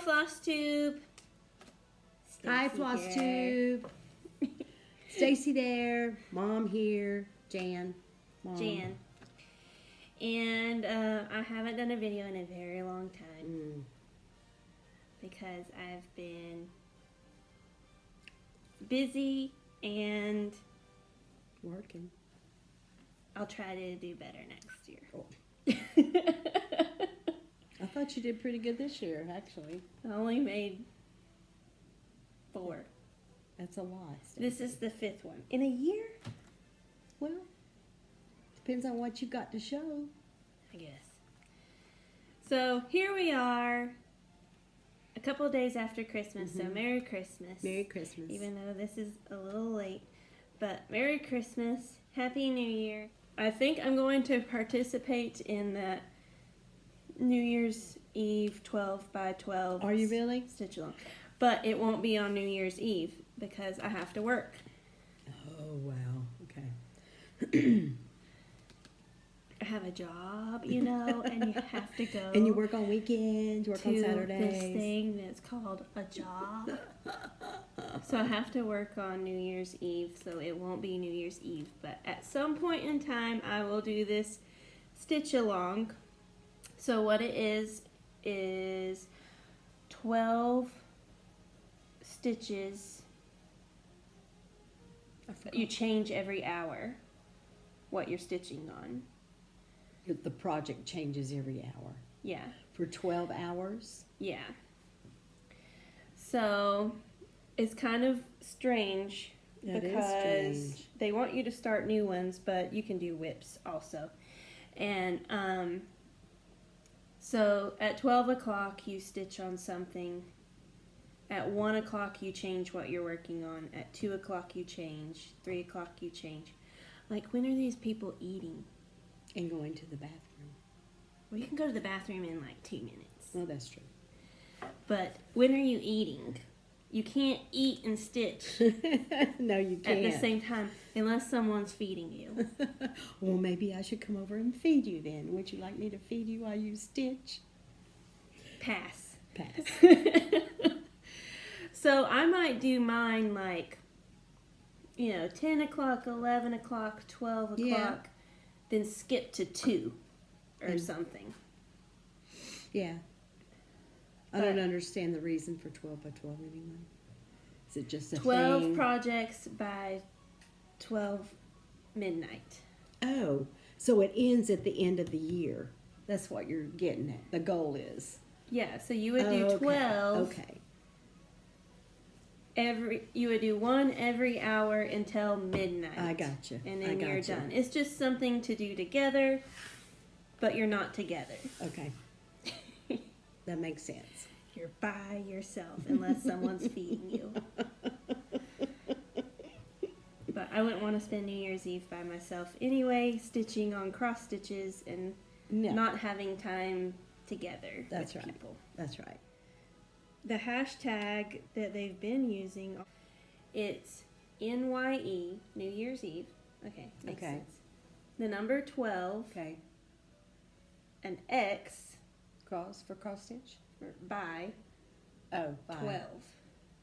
FlossTube. Hi, FlossTube. Stacy there. Mom here. Jan. Mom. Jan. And I haven't done a video in a very long time because I've been busy and Working. I'll try to do better next year. Oh. I thought you did pretty good this year, actually. I only made 4. That's a lot. Stacy. This is the 5th one. In a year? Well, depends on what you got to show. I guess. So here we are, a couple of days after Christmas, so Merry Christmas. Merry Christmas. Even though this is a little late, but Merry Christmas, Happy New Year. I think I'm going to participate in that New Year's Eve 12 by 12. Are you really? Stitch along. But it won't be on New Year's Eve because I have to work. Oh, wow. Okay. I have a job, you know, and you have to go. And you work on weekends, work on to Saturdays. this thing that's called a job. So I have to work on New Year's Eve, so it won't be New Year's Eve. But at some point in time, I will do this stitch along. So what it is 12 stitches. You change every hour what you're stitching on. The project changes every hour. Yeah. For 12 hours? Yeah. So it's kind of strange because they want you to start new ones, but you can do whips also. And so at 12 o'clock you stitch on something. At 1 o'clock you change what you're working on. At 2 o'clock you change. 3 o'clock you change. Like, when are these people eating? And going to the bathroom. Well, you can go to the bathroom in like 2 minutes. Well, that's true. But when are you eating? You can't eat and stitch No, you can't. at the same time unless someone's feeding you. Well, maybe I should come over and feed you then. Would you like me to feed you while you stitch? Pass. Pass. So I might do mine like, 10 o'clock, 11 o'clock, 12 o'clock, Yeah. then skip to 2 or something. Yeah. I don't understand the reason for 12 by 12 anyway. Is it just a 12 thing? projects by 12 midnight. Oh, so it ends at the end of the year. That's what you're getting at. The goal is. Yeah, so you would do 12. Okay. You would do one every hour until midnight. I gotcha. And then you're done. It's just something to do together, but you're not together. Okay. That makes sense. You're by yourself unless someone's feeding you. But I wouldn't want to spend New Year's Eve by myself anyway, stitching on cross stitches and not having time together with people. That's right. The hashtag that they've been using, it's NYE, New Year's Eve. Okay, makes sense. The number 12. Okay. An X. Cross stitch? By. Oh, by. 12.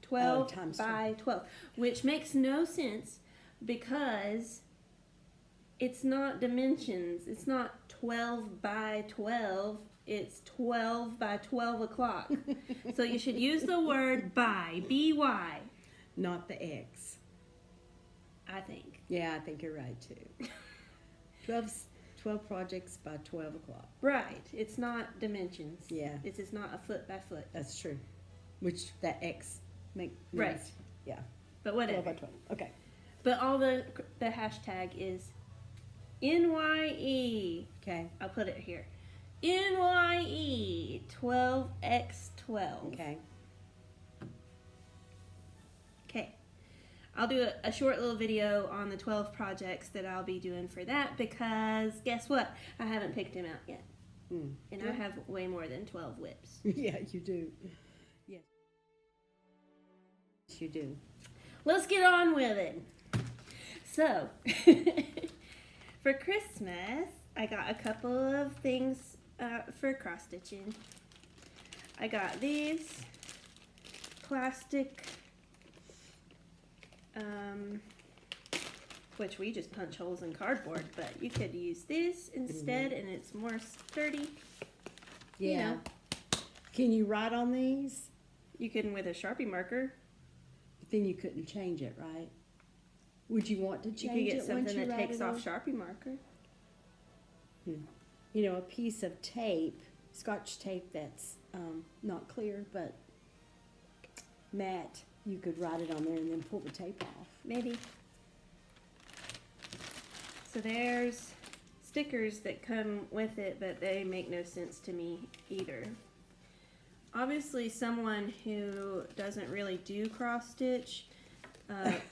12 times by 12. Which makes no sense because it's not dimensions. It's not 12 by 12. It's 12 by 12 o'clock. So you should use the word by, B-Y. Not the X. I think. Yeah, I think you're right too. 12 projects by 12 o'clock. Right. It's not dimensions. Yeah. It's not a foot by foot. That's true. Which that X means. Right. Yeah. But whatever. 12 by 12. Okay. But all the hashtag is NYE. Okay. I'll put it here. NYE 12x12. Okay. Okay. I'll do a short little video on the 12 projects that I'll be doing for that because guess what? I haven't picked them out yet. And I have way more than 12 whips. Yeah, you do. Yes. You do. Let's get on with it. So, for Christmas, I got a couple of things for cross stitching. I got these plastic, which we just punch holes in cardboard, but you could use this instead, and it's more sturdy. Yeah. You know. Can you write on these? You can with a Sharpie marker. But then you couldn't change it, right? Would you want to You change could get it once something you that write takes it off on? Sharpie marker. You know, a piece of tape, Scotch tape that's not clear, but matte, you could write it on there and then pull the tape off. Maybe. So there's stickers that come with it, but they make no sense to me either. Obviously, someone who doesn't really do cross stitch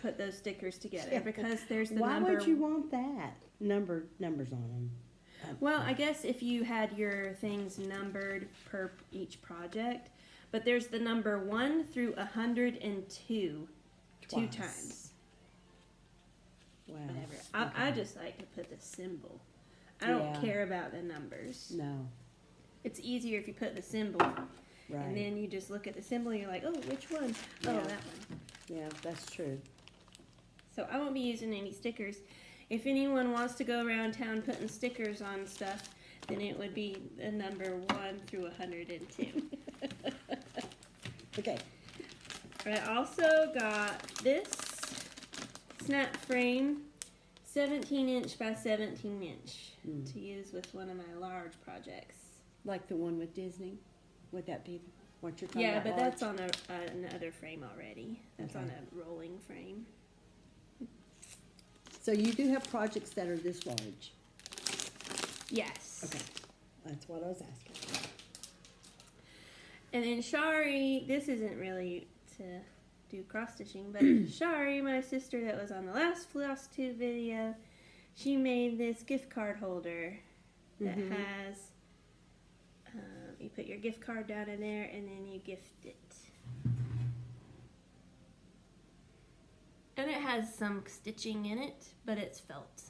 put those stickers together because there's the Why number. would you want that? Numbers on them. Well, I guess if you had your things numbered per each project, but there's the number 1 through 102 two Twice. times. Wow. Whatever. I just like to put the symbol. I don't care about the numbers. No. It's easier if you put the symbol, Right. and then you just look at the symbol and you're like, oh, which one? Yeah. Oh, that one. Yeah, that's true. So I won't be using any stickers. If anyone wants to go around town putting stickers on stuff, then it would be the number 1 through 102. Okay. I also got this snap frame, 17-inch by 17-inch, to use with one of my large projects. Like the one with Disney? Would that be what you're talking Yeah, about? but large? that's on another frame already. That's Okay. on a rolling frame. So you do have projects that are this large? Yes. Okay. That's what I was asking. And then Shari, this isn't really to do cross stitching, but Shari, my sister that was on the last FlossTube video, she made this gift card holder that has, you put your gift card down in there and then you gift it. And it has some stitching in it, but it's felt.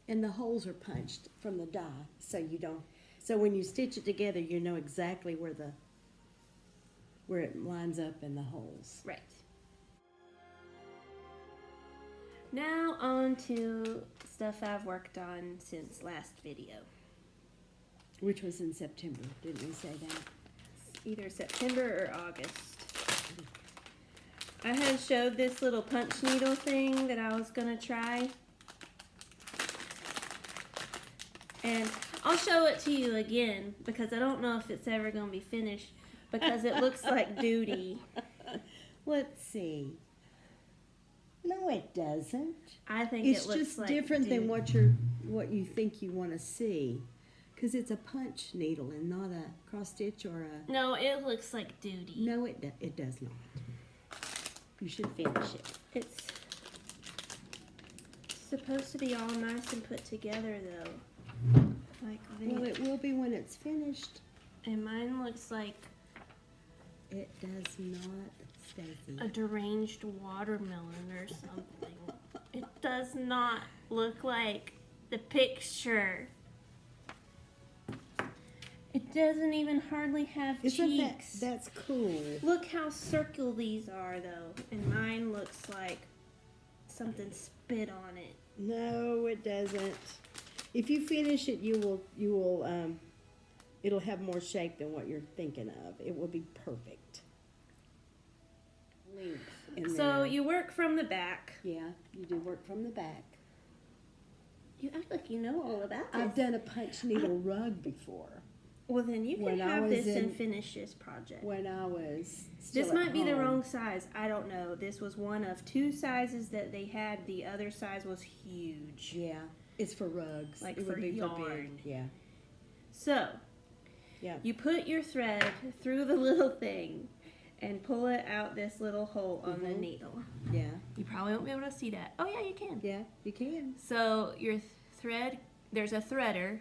And the holes are punched from the die, so you don't. So when you stitch it together, you know exactly where it lines up in the holes. Right. Now on to stuff I've worked on since last video. Which was in September, didn't we say that? Either September or August. I had showed this little punch needle thing that I was going to try. And I'll show it to you again because I don't know if it's ever going to be finished because it looks like duty. Let's see. No, it doesn't. I think It's it looks just like different duty. than what you think you want to see, because it's a punch needle and not a cross stitch or a. No, it looks like duty. No, it does not. You should finish it. It's supposed to be all nice and put together though. Like this. Well, it will be when it's finished. And mine looks like It does not, Stacy. a deranged watermelon or something. It does not look like the picture. It doesn't even hardly have Isn't cheeks. that's cool. Look how circle these are though. And mine looks like something spit on it. No, it doesn't. If you finish it, you will it'll have more shape than what you're thinking of. It will be perfect. Length in So there. you work from the back. Yeah, you do work from the back. You act like you know all about this. I've done a punch needle rug before Well, then you can when I have was this and in- finish this project. when I was still This at might be the home. wrong size. I don't know. This was one of 2 sizes that they had. The other size was huge. Yeah, it's for rugs. Like it for would be yarn. for big. Yeah, So, yeah. you put your thread through the little thing and pull it out this little hole on the needle. Yeah, You probably won't be able to see that. Oh, yeah, you can. yeah, you can. So, your thread, there's a threader,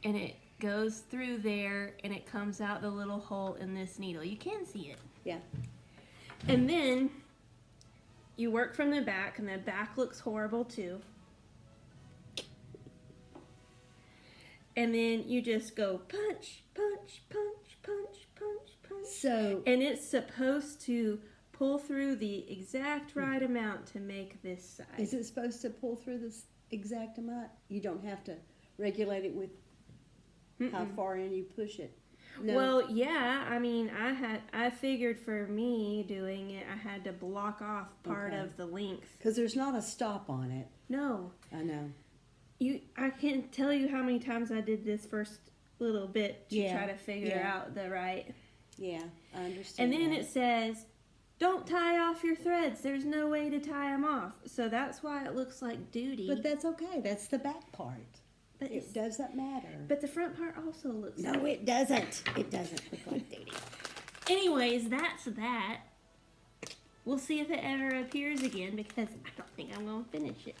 and it goes through there, and it comes out the little hole in this needle. You can see it. Yeah. And then you work from the back, and the back looks horrible too. And then you just go punch, punch, punch, punch, punch, punch. So, And it's supposed to pull through the exact right amount to make this size. is it supposed to pull through this exact amount? You don't have to regulate it with how far in you push it. No. Well, yeah, I mean, I figured for me doing it, I had to block off part of the length. Because there's not a stop on it. No. I know. I can't tell you how many times I did this first little bit to try to figure out the right. Yeah, I understand. And then that. it says, don't tie off your threads. There's no way to tie them off. So that's why it looks like duty. But that's okay. That's the back part. But It doesn't matter. But the front part also looks No, like it doesn't. It doesn't look like duty. Anyways, that's that. We'll see if it ever appears again because I don't think I'm going to finish it.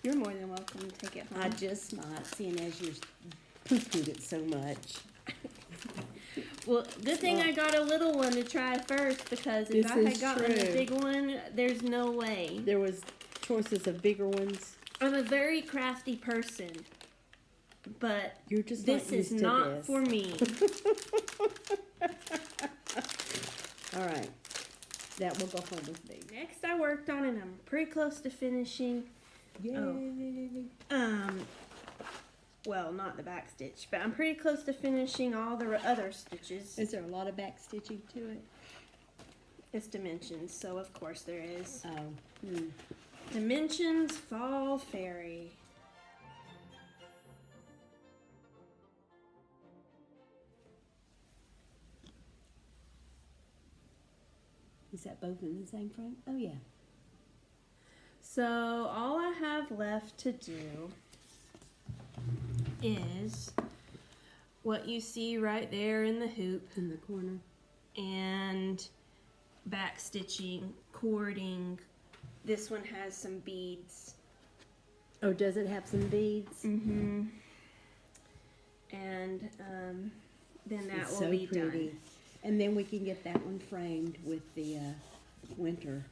You're more than welcome to take it home. I just might, seeing as you're poo-pooed it so much. Well, good thing I got a little one to try first because if This I had is gotten a true. big one, there's no way. There was choices of bigger ones. I'm a very crafty person, but You're just this not is used to not this. for me. All right. That will go home with me. Next, I worked on, and I'm pretty close to finishing. Yay. Well, not the back stitch, but I'm pretty close to finishing all the other stitches. Is there a lot of back stitching to it? It's dimensions, so of course there is. Oh. Dimensions Fall Fairy. Is that both in the same frame? Oh, yeah. So all I have left to do is what you see right there in the hoop In the corner. and back stitching, cording. This one has some beads. Oh, does it have some beads? Mm-hmm. And then that It's will so be pretty. done. And then we can get that one framed with the winter.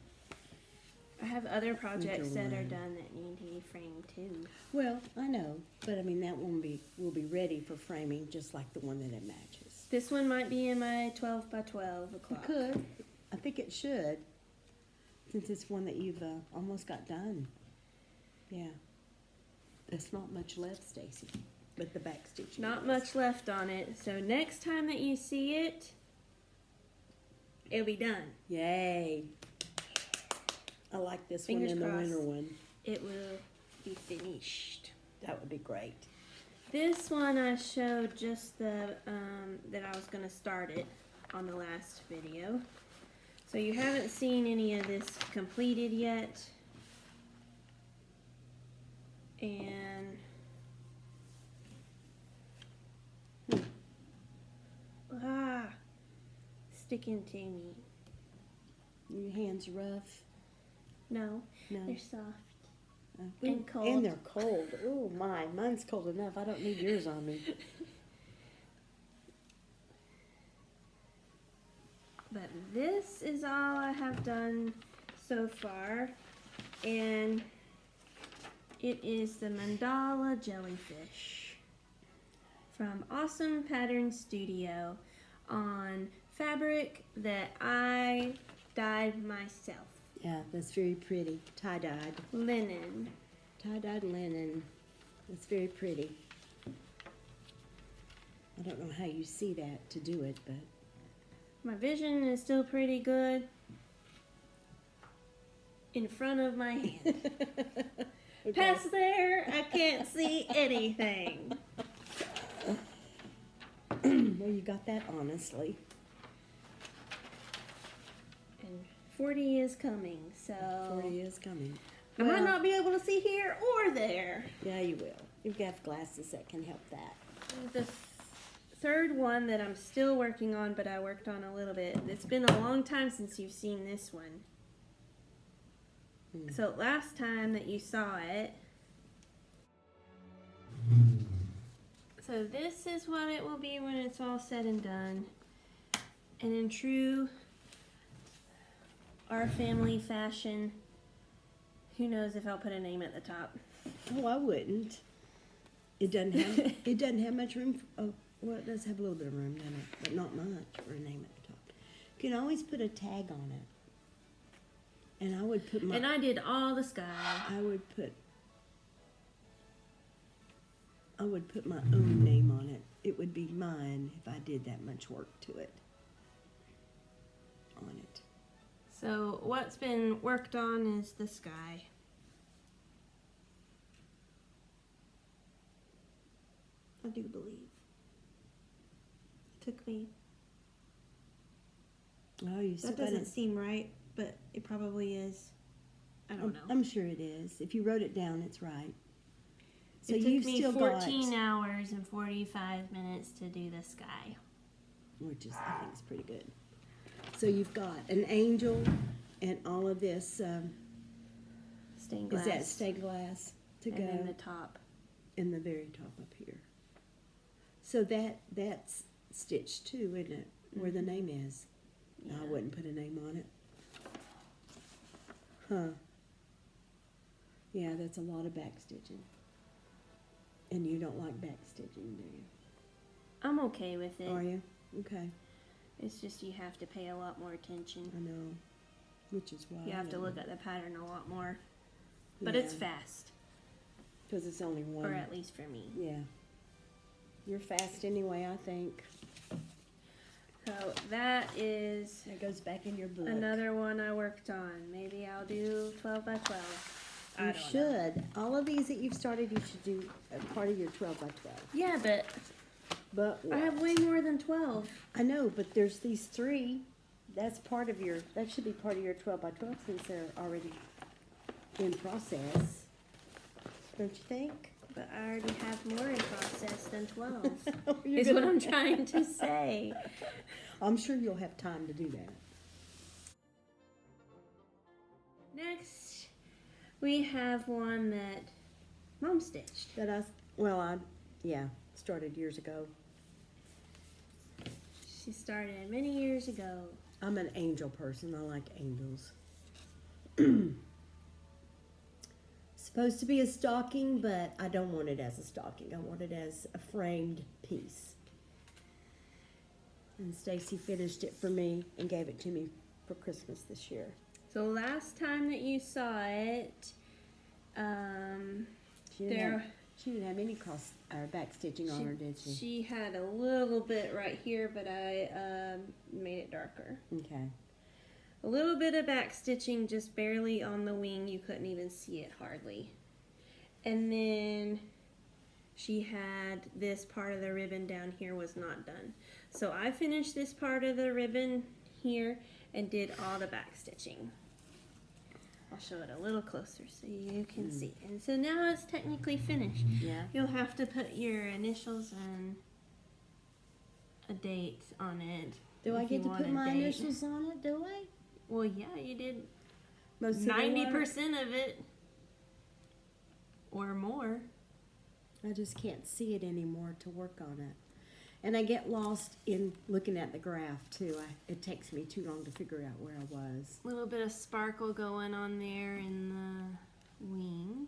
I have other projects that are one. done that need to be framed too. Well, I know, but I mean that one will be ready for framing just like the one that it matches. This one might be in my 12 by 12 o'clock. It could. I think it should, since it's one that you've almost got done. Yeah. There's not much left, Stacy, but the back stitching. Not is. much left on it. So next time that you see it, it'll be done. Yay. I like this Fingers one and crossed. the winter one. It will be finished. That would be great. This one I showed just the that I was going to start it on the last video. So you haven't seen any of this completed yet. And sticking to me. Your hands rough? No, No. they're soft. Ooh, and cold. And they're cold. Oh my, mine's cold enough. I don't need yours on me. But this is all I have done so far, and it is the mandala jellyfish from Awesome Pattern Studio on fabric that I dyed myself. Yeah, that's very pretty. Tie-dyed. Linen. Tie-dyed linen. That's very pretty. I don't know how you see that to do it, but... My vision is still pretty good in front of my hand. Okay. Past there, I can't see anything. Well, you got that honestly. And 40 is coming, so 40 is coming. I might not be able to see here or there. Yeah, you will. You've got glasses that can help that. The third one that I'm still working on, but I worked on a little bit. It's been a long time since you've seen this one. So last time that you saw it, so this is what it will be when it's all said and done. And in true our family fashion, who knows if I'll put a name at the top. Oh, I wouldn't. It doesn't have. It doesn't have much room. For, oh, Well, it does have a little bit of room, doesn't it? But not much for a name at the top. You can always put a tag on it. And I would put my... And I did all the sky. I would put my own name on it. It would be mine if I did that much work to it. On it. So what's been worked on is the sky. I do believe. Took me. Oh, you still That got doesn't it. seem right, but it probably is. I don't know. I'm sure it is. If you wrote it down, it's right. So It took you've me still 14 got, hours and 45 minutes to do the sky. which is I think is pretty good. So you've got an angel and all of this. Stained glass. Is that stained glass to and go then the top. in the very top up here? So that's stitched too, isn't it? Where the name is. Yeah. I wouldn't put a name on it. Huh. Yeah, that's a lot of back stitching. And you don't like back stitching, do you? I'm okay with it. Are you? Okay. It's just you have to pay a lot more attention. I know. Which is why You have to look at the pattern a lot more. But it's fast. Because it's only one. Or at least for me. Yeah. You're fast anyway, I think. So that is That goes back in your book. another one I worked on. Maybe I'll do 12 by 12. I You don't know. should. All of these that you've started, you should do part of your 12 by 12. Yeah, but But I have way more than 12. I know, but there's these three. That's part of your, that should be part of your 12 by 12 since they're already in process. Don't you think? But I already have more in process than 12. You're is what gonna- I'm trying to say. I'm sure you'll have time to do that. Next, we have one that Mom stitched. That I started years ago. She started many years ago. I'm an angel person. I like angels. Supposed to be a stocking, but I don't want it as a stocking. I want it as a framed piece. And Staci finished it for me and gave it to me for Christmas this year. So last time that you saw it, She didn't, there have, she didn't have any cross or back stitching on her, did she? she had a little bit right here, but I made it darker. Okay. A little bit of back stitching, just barely on the wing. You couldn't even see it hardly. And then she had this part of the ribbon down here was not done. So I finished this part of the ribbon here and did all the back stitching. I'll show it a little closer so you can see. And so now it's technically finished. Yeah. You'll have to put your initials and a date on it. Do I if get you to want put a my date. initials on it, do I? Well, yeah, you did Most of the 90% of it or more. I just can't see it anymore to work on it. And I get lost in looking at the graph too. It takes me too long to figure out where I was. A little bit of sparkle going on there in the wing.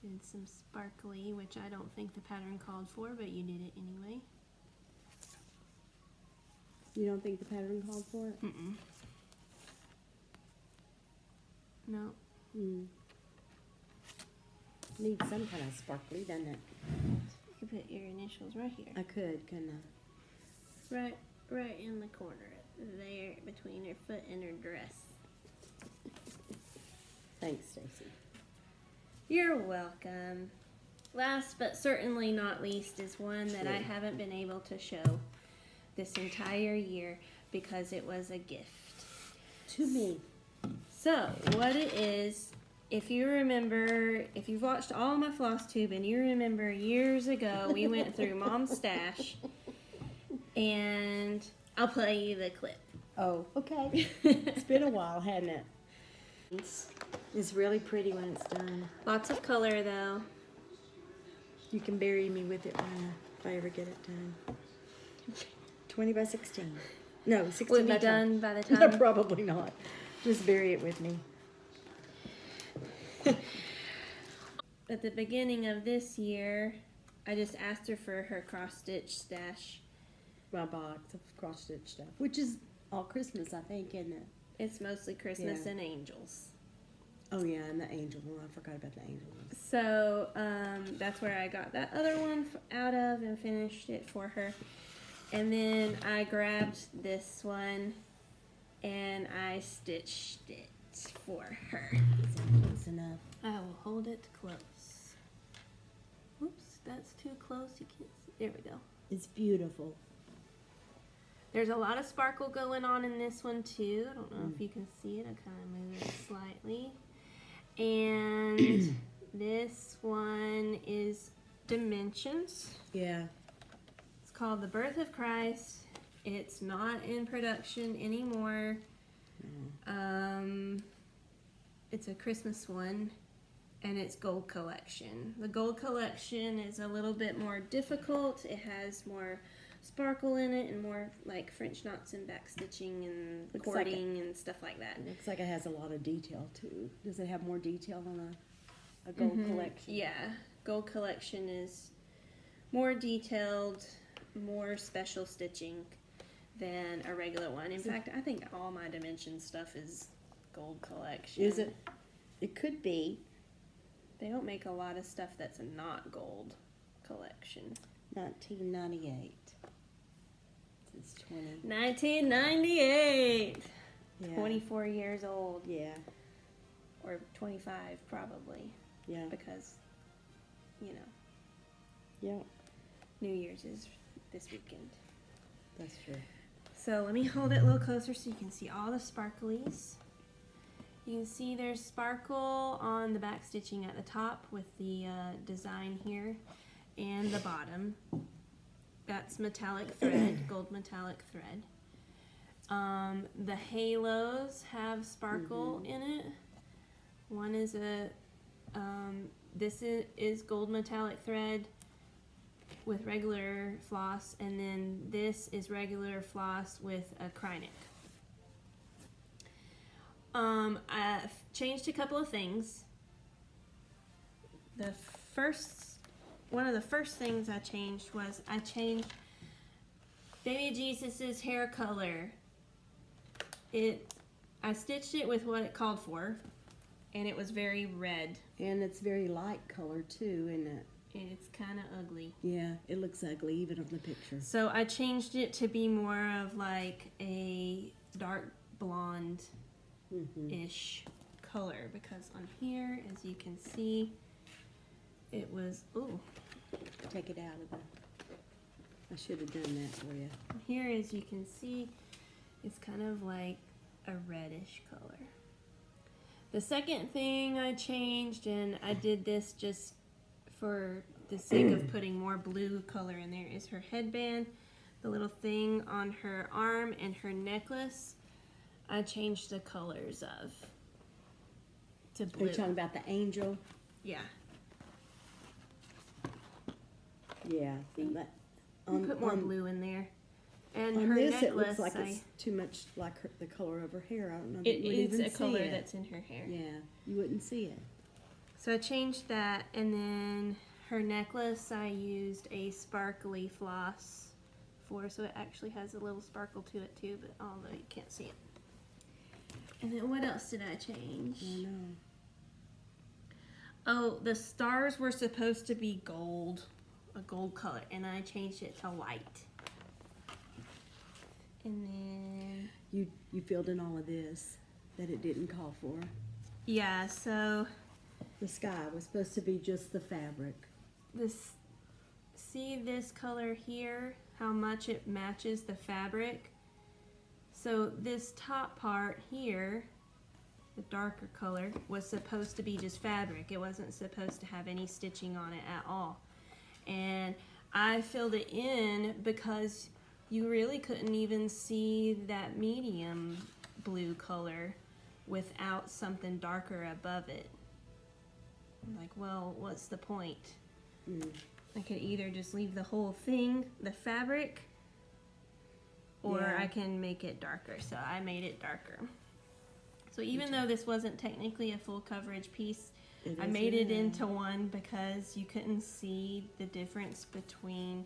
Did some sparkly, which I don't think the pattern called for, but you did it anyway. You don't think the pattern called for it? Mm-mm. No. Needs some kind of sparkly, doesn't it? You could put your initials right here. I could, couldn't I? Right in the corner. There, between her foot and her dress. Thanks, Staci. You're welcome. Last but certainly not least is one that I haven't been able to show this entire year because it was a gift. To me. So, what it is, if you remember, if you've watched all my FlossTube and you remember years ago, we went through Mom's stash, and I'll play you the clip. Oh, okay. It's been a while, hasn't it? It's really pretty when it's done. Lots of color, though. You can bury me with it if I ever get it done. 20 by 16. No, 16 Would by be 12. done by the No, time. probably not. Just bury it with me. At the beginning of this year, I just asked her for her cross-stitch stash. My box of cross-stitch stuff, which is all Christmas, I think, isn't it? It's mostly Christmas Yeah. and angels. Oh yeah, and the angel one. I forgot about the angel one. So that's where I got that other one out of and finished it for her. And then I grabbed this one and I stitched it for her. Is that close enough? I will hold it close. Oops, that's too close. You can't see. There we go. It's beautiful. There's a lot of sparkle going on in this one too. I don't know if you can see it. I kind of moved it slightly. And this one is Dimensions. Yeah. It's called The Birth of Christ. It's not in production anymore. It's a Christmas one, and it's Gold Collection. The Gold Collection is a little bit more difficult. It has more sparkle in it and more like French knots and back stitching and Looks like cording and stuff like that. It looks like it has a lot of detail too. Does it have more detail on a gold collection? Yeah, Gold Collection is more detailed, more special stitching than a regular one. In fact, I think all my Dimension stuff is Gold Collection. Is it? It could be. They don't make a lot of stuff that's not Gold Collection. 1998. It's 20. 1998! Yeah. 24 years old. Yeah. Or 25, probably. Yeah. Because, you know, Yeah. New Year's is this weekend. That's true. So let me hold it a little closer so you can see all the sparklies. You can see there's sparkle on the back stitching at the top with the design here and the bottom. That's metallic thread, gold metallic thread. The halos have sparkle in it. One is this is gold metallic thread with regular floss, and then this is regular floss with a Krynic. I've changed a couple of things. One of the first things I changed was I changed Baby Jesus's hair color. I stitched it with what it called for, and it was very red. And it's very light color too, isn't it? And it's kind of ugly. Yeah, it looks ugly even on the picture. So I changed it to be more of like a dark blonde-ish color, because on here, as you can see, it was, ooh. Take it out of the... I should have done that for you. Here, as you can see, it's kind of like a reddish color. The second thing I changed, and I did this just for the sake of putting more blue color in there, is her headband, the little thing on her arm, and her necklace. I changed the colors of to blue. Are you talking about the angel? Yeah. Yeah. See, that, Put more blue in there. And on her this, necklace, it looks like it's too much like the color of her hair. I don't know. it That you would is even a see color it. that's in her hair. Yeah, you wouldn't see it. So I changed that, and then her necklace I used a sparkly floss for, so it actually has a little sparkle to it too, but although you can't see it. And then what else did I change? I know. Oh, the stars were supposed to be gold, a gold color, and I changed it to white. And then You filled in all of this that it didn't call for. yeah, so The sky was supposed to be just the fabric. see this color here, how much it matches the fabric. So this top part here, the darker color, was supposed to be just fabric. It wasn't supposed to have any stitching on it at all. And I filled it in because you really couldn't even see that medium blue color without something darker above it. I'm like, well, what's the point? I could either just leave the whole thing, the fabric, or Yeah. I can make it darker. So I made it darker. So even though this wasn't technically a full coverage piece, I made it into one because you couldn't see the difference between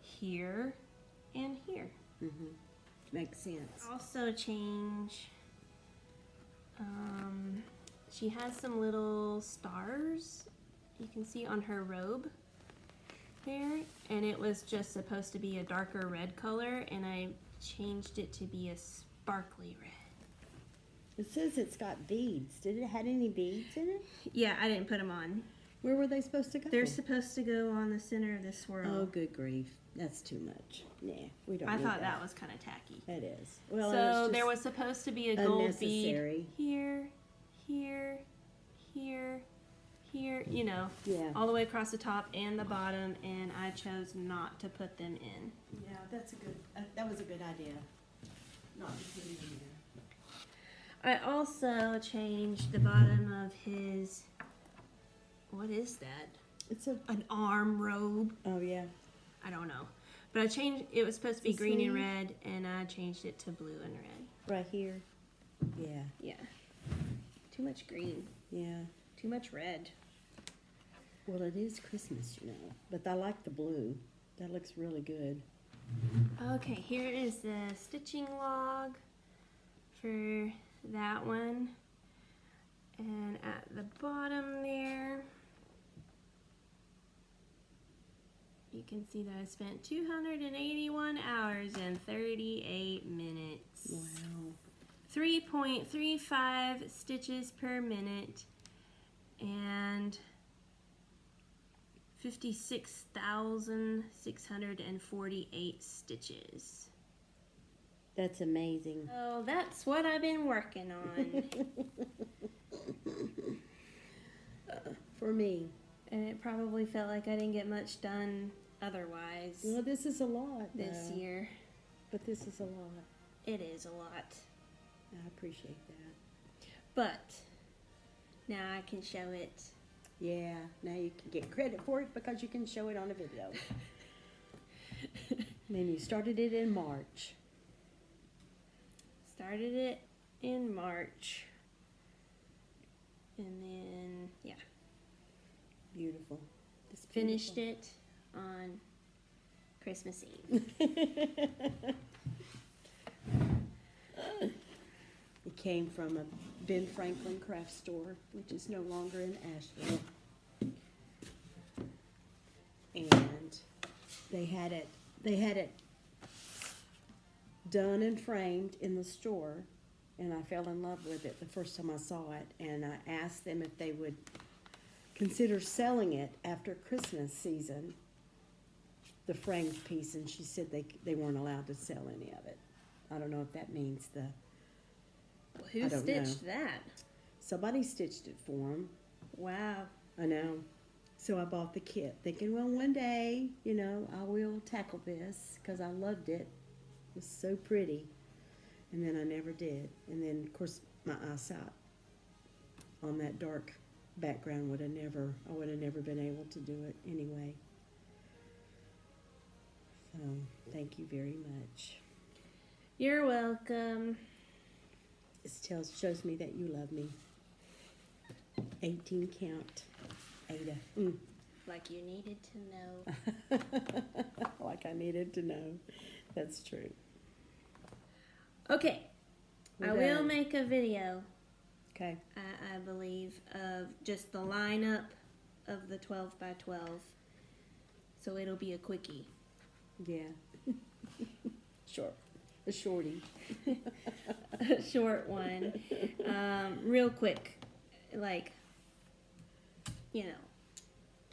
here and here. Mm-hmm. Makes sense. Also change, she has some little stars you can see on her robe there, and it was just supposed to be a darker red color, and I changed it to be a sparkly red. It says it's got beads. Did it have any beads in it? Yeah, I didn't put them on. Where were they supposed to go? They're supposed to go on the center of the swirl. Oh, good grief. That's too much. Yeah, we don't I need thought that was kind of tacky. It is. Well, So there was supposed to be a gold bead unnecessary. here, here, here, here, you know, Yeah. all the way across the top and the bottom, and I chose not to put them in. Yeah, that's a good. That was a good idea. Not to put it in there. I also changed the bottom of his, what is that? It's An arm robe? Oh yeah. I don't know. But I changed, it was supposed to be It's a green and sleeve? red, and I changed it to blue and red. Right here. Yeah. Yeah. Too much green. Yeah. Too much red. Well, it is Christmas, you know. But I like the blue. That looks really good. Okay, here is the stitching log for that one. And at the bottom there, you can see that I spent 281 hours and 38 minutes. Wow. 3.35 stitches per minute and 56,648 stitches. That's amazing. So that's what I've been working on. For me. And it probably felt like I didn't get much done otherwise Well, this is a lot this though. year. But this is a lot. It is a lot. I appreciate that. But now I can show it. Yeah, now you can get credit for it because you can show it on a video. And then you started it in March. Started it in March. And then, yeah, Beautiful. It's finished it on Christmas Eve. It came from a Ben Franklin craft store, which is no longer in Asheville. And they had it done and framed in the store, and I fell in love with it the first time I saw it, and I asked them if they would consider selling it after Christmas season, the framed piece, and she said they weren't allowed to sell any of it. I don't know if that means Well, who I don't stitched that? somebody stitched it for them. Wow. I know. So I bought the kit, thinking, well, one day, you know, I will tackle this because I loved it. It was so pretty. And then I never did. And then, of course, my eyesight on that dark background I would have never been able to do it anyway. So, thank you very much. You're welcome. This shows me that you love me. 18 count. Ada. Like you needed to know. Like I needed to know. That's true. Okay. We're I will done. make a video, Okay. I believe, of just the lineup of the 12 by 12. So it'll be a quickie. Yeah. Short. A shorty. A short one. Real quick. Like,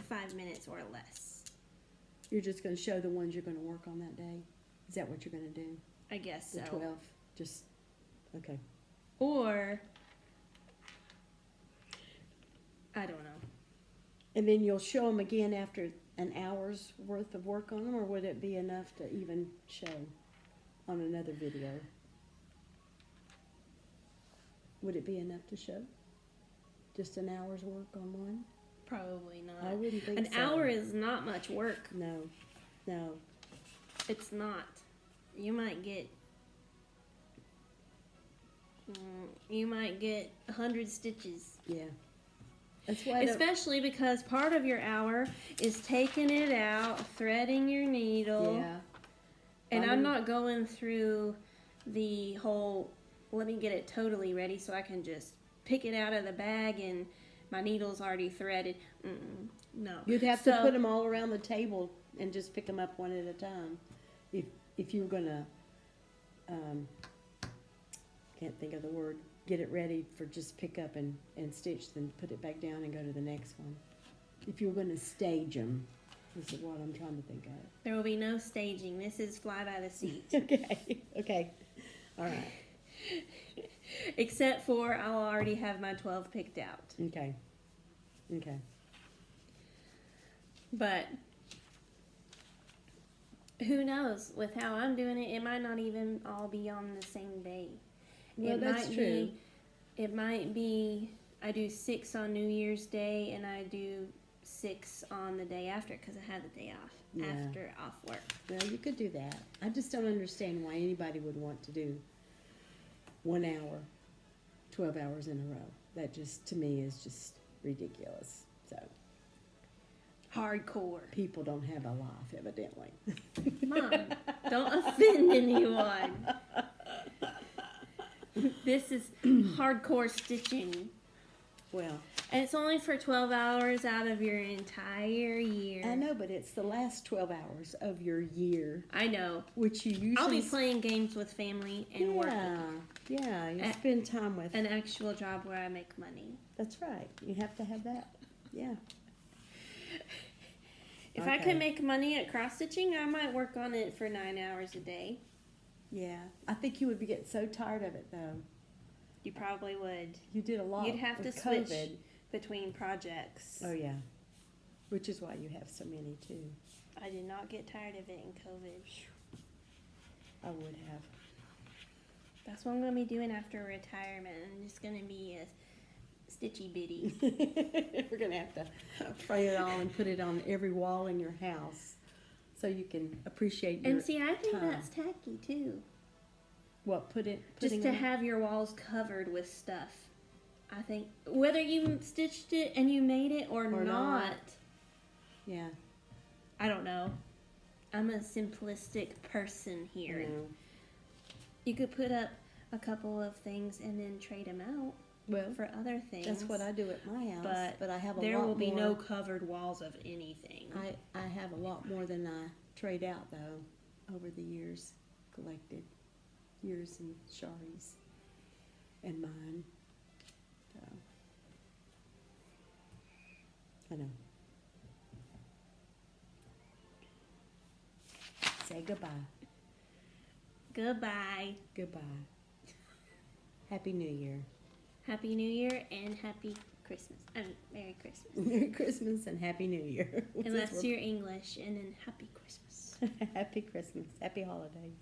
5 minutes or less. You're just going to show the ones you're going to work on that day? Is that what you're going to do? I guess so. The 12? Just, okay. Or, I don't know. And then you'll show them again after an hour's worth of work on them, or would it be enough to even show on another video? Would it be enough to show? Just an hour's work on one? Probably not. I wouldn't think An so. hour is not much work. No. It's not. You might get 100 stitches. Yeah. That's why Especially because part of your hour is taking it out, threading your needle. Yeah. And I I'm didn't- not going through the whole, let me get it totally ready so I can just pick it out of the bag and my needle's already threaded. No. You'd have to put them all around the table and just pick them up one at a time. If you were gonna, can't think of the word, get it ready for just pick up and stitch, then put it back down and go to the next one. If you were gonna stage them, is what I'm trying to think of. There will be no staging. This is fly by the seat. Okay, all right, Except for I'll already have my 12 picked out. okay. But who knows? With how I'm doing it, it might not even all be on the same day. Well, that's true. It might be I do 6 on New Year's Day and I do 6 on the day after because I had the day off after off work. Well, you could do that. I just don't understand why anybody would want to do 1 hour, 12 hours in a row. That just, to me, is just ridiculous. So, Hardcore. people don't have a life, evidently. Mom, don't offend anyone. This is hardcore stitching. Well, And it's only for 12 hours out of your entire year. I know, but it's the last 12 hours of your year, I know. which you usually... I'll be playing games with family and working. Yeah, you At- spend time with... An actual job where I make money. That's right. You have to have that. Yeah. If I Okay. could make money at cross stitching, I might work on it for 9 hours a day. Yeah. I think you would get so tired of it, though. You probably would. You did a lot You'd have to with switch COVID. between projects. Oh, yeah. Which is why you have so many, too. I did not get tired of it in COVID. I would have. That's what I'm going to be doing after retirement. I'm just going to be a stitchy bitty. We're going to have to frame it all and put it on every wall in your house so you can appreciate your And see, I think time. that's tacky too. What, Just putting to on- have your walls covered with stuff. I think whether you stitched it and you made it or Or not, not. Yeah. I don't know. I'm a simplistic person here. You know. You could put up a couple of things and then trade them out Well, for other things. that's what I do at my house, but I have a there lot will be more. no covered walls of anything. I have a lot more than I trade out, though, over the years, collected. Yours and Shari's and mine. So, I know. Say goodbye. Goodbye. Goodbye. Happy New Year. Happy New Year and Happy Christmas. Merry Christmas. Merry Christmas and Happy New Year. Unless you're English, and then Happy Christmas. Happy Christmas. Happy holidays.